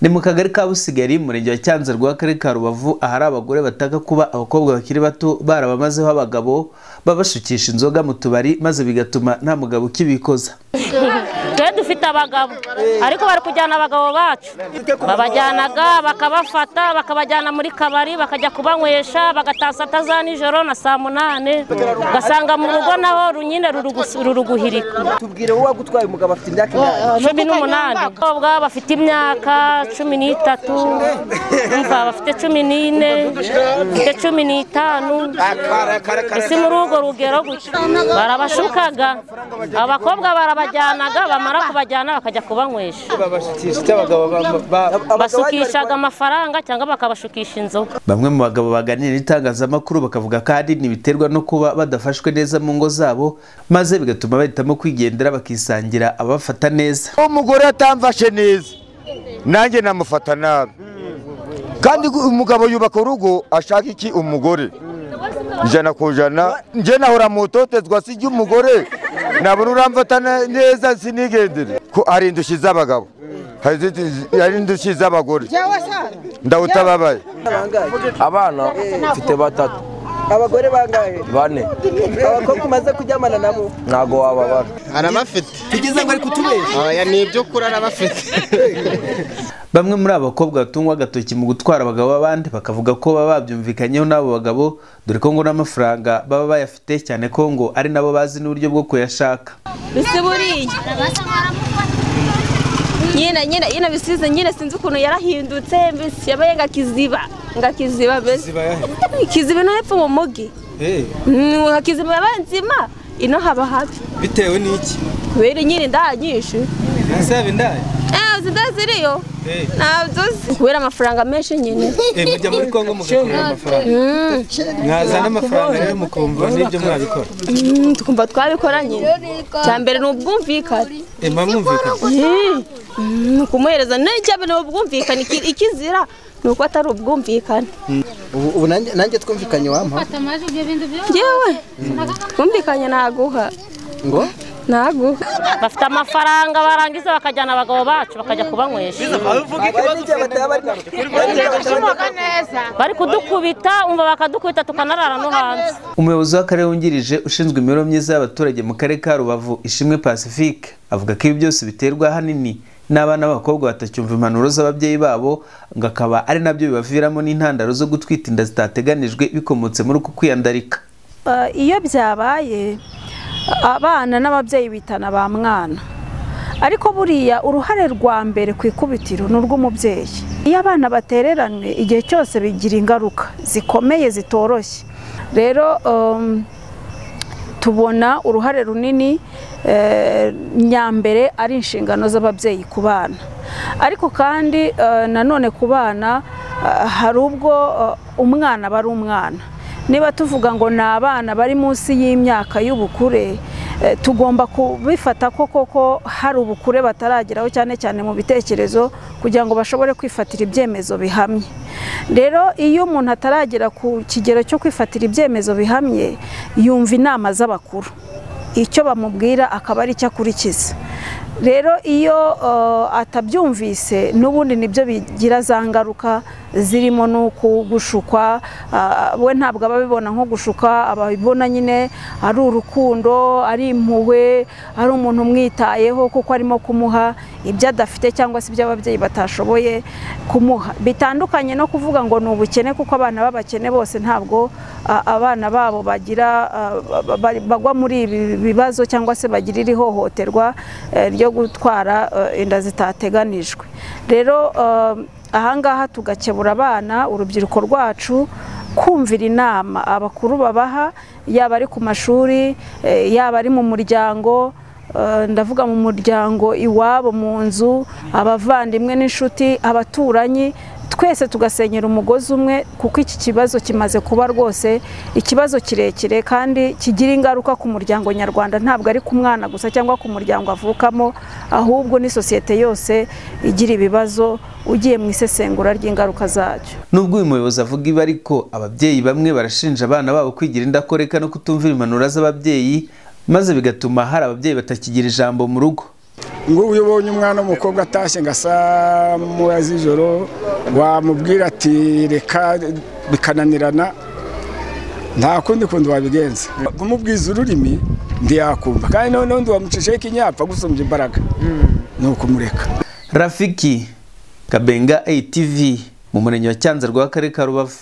Ni mu kagari ka Busigari murenge wa Cyanzarwe w'akarere ka Rubavu ahari abagore bataka kuba abakobwa bakiri bato barabamazeho abagabo babashukisha inzoga mu tubari maze bigatuma nta mugabo ukibikoza. Twe dufite abagabo ariko bari kujyana abagabo bacu babajyanaga bakabafata bakabajyana muri kabari bakajya kubanywesha bagatasa taza nijoro na saa 8 gasanga mu rugo naho runyine ruruguhirika. Tubwire wowe gutwaye umugabo afite imyaka 18 abakobwa bafite imyaka 13 umva bafite 14 bafite 15 ese muri ugo rugero gutyo barabashukaga abakobwa barabajyanaga bamara kubajyana bakajya kubanywesha basukishaga amafaranga cyangwa bakabashukisha inzoga. Bamwe mu bagabo baganira n'itangazamakuru bakavuga kandi nibiterwa no kuba badafashwe neza mu ngo zabo maze bigatuma bahitamo kwigendera bakisangira abafata neza. Umugore atamfashe neza nanjye namufata nabi kandi umugabo yubaka urugo ashaka iki umugore ijana ku ijana nje nahora mu totezwa sijya umugore nabona uramfata neza sinigendere ko ari indushyi z'abagabo hari indushyi z'abagore ndawutababaye. Abana mfite 3 abagore bangahe 4 abakobwa umaze kujyamana nabo ntago wababara arabafite tugize ngo ari kutubesha aya nibyo kurara bafite. Bamwe muri abakobwa batungwa agatoki mu gutwara abagabo babandi bakavuga ko baba babyumvikanyeho n'abo bagabo dore ko ngo n'amafaranga baba bayafite cyane ko ngo ari nabo bazi n'uburyo bwo kuyashaka. Bise buriye nyina bisize nyine sinzi ukuntu yarahindutse mbese yabaye ngakiziba bese kiziba no hepfo mu mugi ngakiziba yabanzima ino haba habi Bitewe n'iki? Were nyine ndanyishe Nasabe ndaye zidaziriyo nabyo kubera amafaranga menshi nyine mujya muri Kongo mugakora amafaranga mwazana amafaranga rero mukumva n'ibyo mwabikora tukumva twabikora nyine cyambere n'ubwumvikane mwumvikane kumuhereza n'icyabe n'ubwumvikane ikizira nuko atari ubwumvikane. Ubu nanjye twumvikanye wampa yewe twumvikanye naguha ngo nago bafite amafaranga barangiza bakajyana abagabo bacu bakajya kubanywesha bari kudukubita umva bakadukubita tukanarara no hanze. Umuyobozi w'akarere wungirije ushinzwe imibereho myiza y'abaturage mu karere ka Rubavu Ishimwe Pacifique avuga ko ibi byose biterwa hanini n'abana b'abakobwa batacyumva impanuro z'ababyeyi babo ngo akaba ari nabyo bibaviramo n'intandaro zo gutwita inda zitateganijwe bikomotse muri uku kwiyandarika. Iyo byabaye abana n'ababyeyi bitana ba mwana ariko buriya uruhare rwa mbere ku ikubitiro n'urw'umubyeyi. Iyo abana batereranwe igihe cyose bigira ingaruka zikomeye zitoroshye. Rero tubona uruhare runini nyambere ari inshingano z'ababyeyi ku bana ariko kandi nanone ku bana hari ubwo umwana bari umwana. Niba tuvuga ngo ni abana bari munsi y'imyaka y'ubukure tugomba kubifata koko hari ubukure batarageraho cyane cyane mu bitekerezo kugira ngo bashobore kwifatira ibyemezo bihamye. Rero iyo umuntu ataragera ku kigero cyo kwifatira ibyemezo bihamye yumva inama z'abakuru icyo bamubwira akaba ari cyo akurikiza. Rero iyo atabyumvise n'ubundi nibyo bigira za ngaruka zirimo nuko gushukwa we ntabwo ababibona nko gushuka ababibona nyine ari urukundo ari impuhwe ari umuntu umwitayeho kuko arimo kumuha ibyo adafite cyangwa se ibyo ababyeyi batashoboye kumuha. Bitandukanye no kuvuga ngo ni ubukene kuko abana b'abakene bose ntabwo abana babo bagira bagwa muri ibi bibazo cyangwa se bagira ihohoterwa ryo gutwara inda zitateganijwe. Rero ahangaha tugakebura abana urubyiruko rwacu kumvira inama abakuru babaha yaba ari ku mashuri yaba ari mu muryango ndavuga mu muryango iwabo mu nzu abavandimwe n'inshuti abaturanyi twese tugasenyera umugozi umwe kuko iki kibazo kimaze kuba rwose ikibazo kirekire kandi kigira ingaruka ku muryango nyarwanda ntabwo ari ku mwana gusa cyangwa ku muryango avukamo ahubwo ni sosiyete yose igira ibibazo ugiye mu isesengura ry'ingaruka zacyo. Nubwo uyu muyobozi avuga ibi ariko ababyeyi bamwe barashinja abana babo kwigira indakoreka no kutumvira impanuro z'ababyeyi maze bigatuma hari ababyeyi batakigira ijambo mu rugo. ngo uyobonye umwana w'umukobwa atashye ngo saa moya z'ijoro wamubwira ati reka bikananirana nta kundi kundi wabigenza kumubwiza ururimi ndiyakumva kandi noneho ndi wamucishaho ikinyapfa gusumbya imbaraga ni ukumureka. Rafiki Kabenga ATV mu murenge wa Cyanzarwe w'akarere ka Rubavu.